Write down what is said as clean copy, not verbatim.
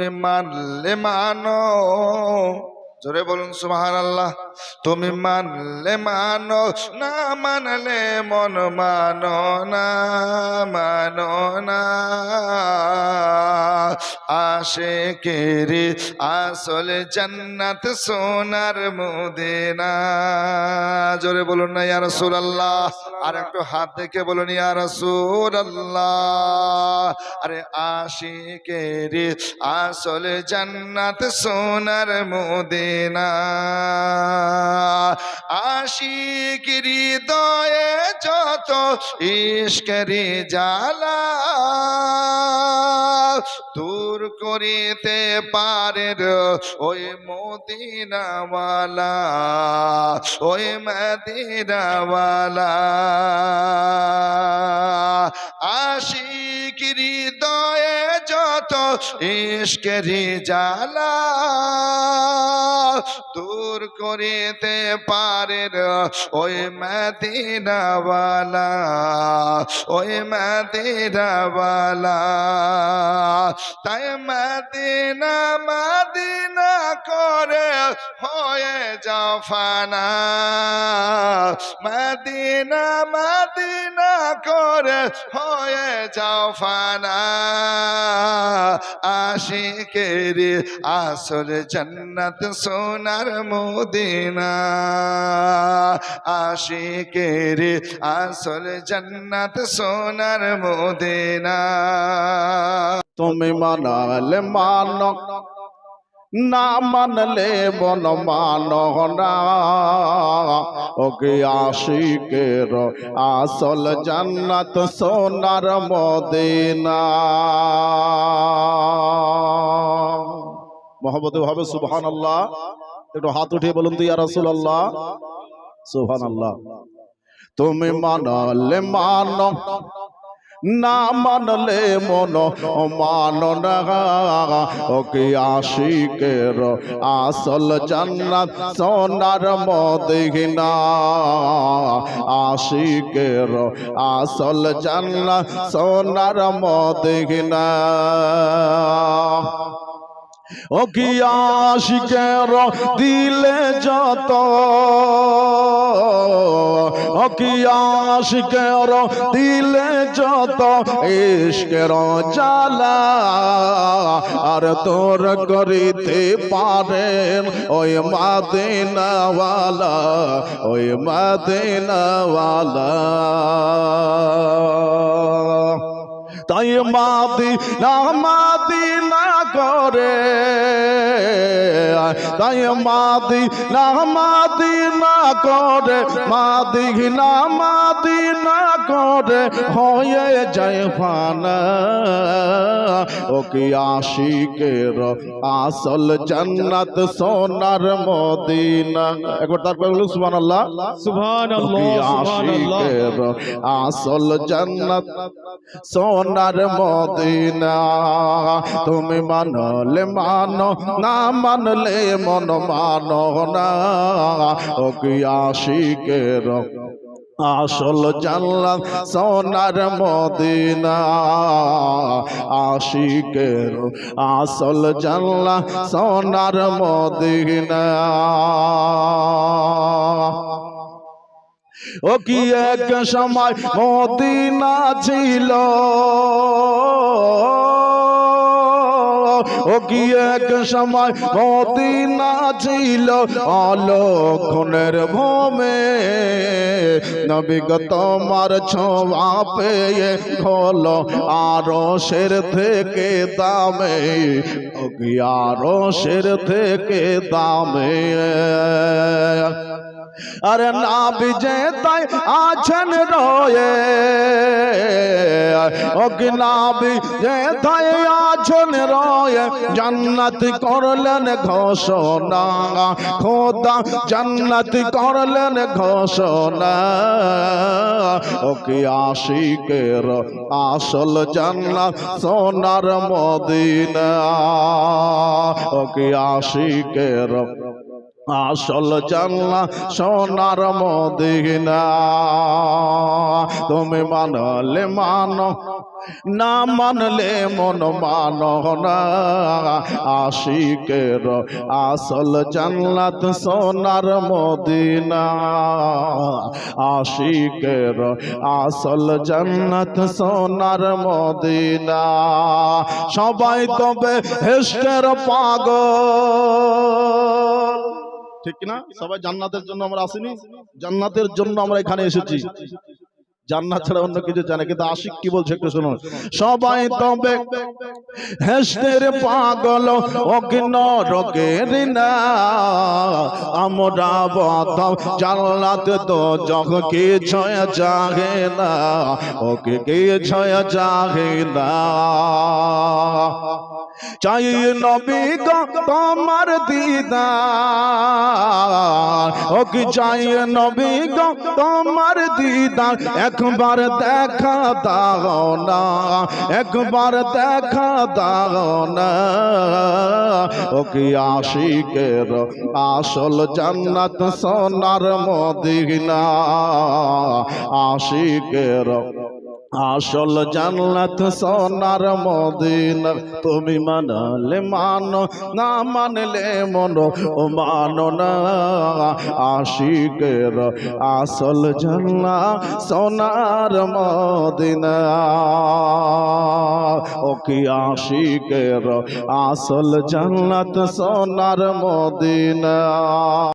তুমি মানলে মানো, জোরে বলুন সুবহানাল্লাহ। তুমি মানলে মানো, না মানলে মন মানো না, মানো না। আশিকেরি আসল জান্নাত সোনার মদিনা। জোরে বলুন না ইয়া রাসূলুল্লাহ। আর একটু হাত দেখে বলুন ইয়া রাসূলুল্লাহ। আরে আশিকেরি আসল জান্নাত সোনার মদিনা। আশিক হৃদয়ে যত ইশকেরি জ্বালা দূর করিতে পারেন ওই মদিনাওয়ালা, ওই মদিনাওয়ালা। আশিক হৃদয়ে যত ইশকেরি জ্বালা দূর করিতে পারেন ওই মদিনাওয়ালা, ওই মদিনাওয়ালা। তাই মদিনা মদিনা করে হয়ে যাও ফানা, মদিনা মদিনা করে হয়ে যাও ফানা। আশিকেরি আসল জান্নাত সোনার মদিনা, আশিকেরি আসল জান্নাত সোনার মদিনা। তুমি মানলে মানো, না মানলে মন মানো না। ওকে আশিকের আসল জান্নাত সোনার মদিনা। মহব্বতে হবে সুবহানাল্লাহ। একটু হাত উঠিয়ে বলুন তো ইয়া রাসূলুল্লাহ, সুবহানাল্লাহ। তুমি মানলে মানো, না মানলে মন মানো না। ওকে আশিকের আসল জান্নাত সোনার মদিনা, আশিকের আসল জান্নাত সোনার মদিনা। ও কি আশিকের দিলে যত, ও কি আশিকের দিলে যত ইশকের জ্বালা আর তোর করিতে পারেন ওই মদিনাওয়ালা, ওই মদিনাওয়ালা। তাই মদিনা মদিনা করে, তাই মদিনা মদিনা করে, মদিনা মদিনা করে হয়ে যায় ফানা। ও কি আশিকের আসল জান্নাত সোনার মদিনা। একবার তারপর বলুন সুবহানাল্লাহ, সুবহানাল্লাহ। আশিকের আসল জান্নাত সোনার মদিনা। তুমি মানলে মানো, না মানলে মন মানো না। ও কি আশিকের আসল জান্নাত সোনার মদিনা, আশিকের আসল জান্নাত সোনার মদিনা। ও কি এক সময় মদিনা ছিল, ও কি এক সময় মদিনা ছিল অলক্ষণের ভূমে। নবী গো তোমার ছোঁয়া পেয়ে হলো আরশের থেকে দামে, ও কি আরশের থেকে দামে। আরে নবী যে তাই আছেন রয়ে, ও কি নবী যে তাই আছেন রয়ে জান্নাত করলেন ঘোষণা, খোদা জান্নাত করলেন ঘোষণা। ও কি আশিকের আসল জান্নাত সোনার মদিনা, ও কি আশিকের আসল জান্নাত সোনার মদিনা। তুমি মানলে মানো, না মানলে মন মানো না আশিকের আসল জান্নাত সোনার মদিনা আশিকের আসল জান্নাত সোনার মদিনা সবাই তবে হেস্টের পাগল ঠিক না সবাই জান্নাতের জন্য আমরা আসিনি জান্নাতের জন্য আমরা এখানে এসেছি জান্নাত ছাড়া অন্য কিছু জানে কিন্তু আশিক কি বলছে একটু শুনুন সবাই তবে হেস্টের পাগল অগ্ন রোগের না আমরা বাতাও জান্নাত তো জগ কে ছয় জাগে না ওকে কে ছয় জাগে না চাই নবী গো তোমার দিদার ওকে চাই নবী গো তোমার দিদার একবার দেখা দাও না একবার দেখা দাও না ওকে আশিকের আসল জান্নাত সোনার মদিনা আশিকের আসল জান্নাত সোনার মদিনা তুমি মানলে মানো না মানলে মনো ও মানো না আশিকের আসল জান্নাত সোনার মদিনা ও কি আশিকের আসল জান্নাত সোনার মদিনা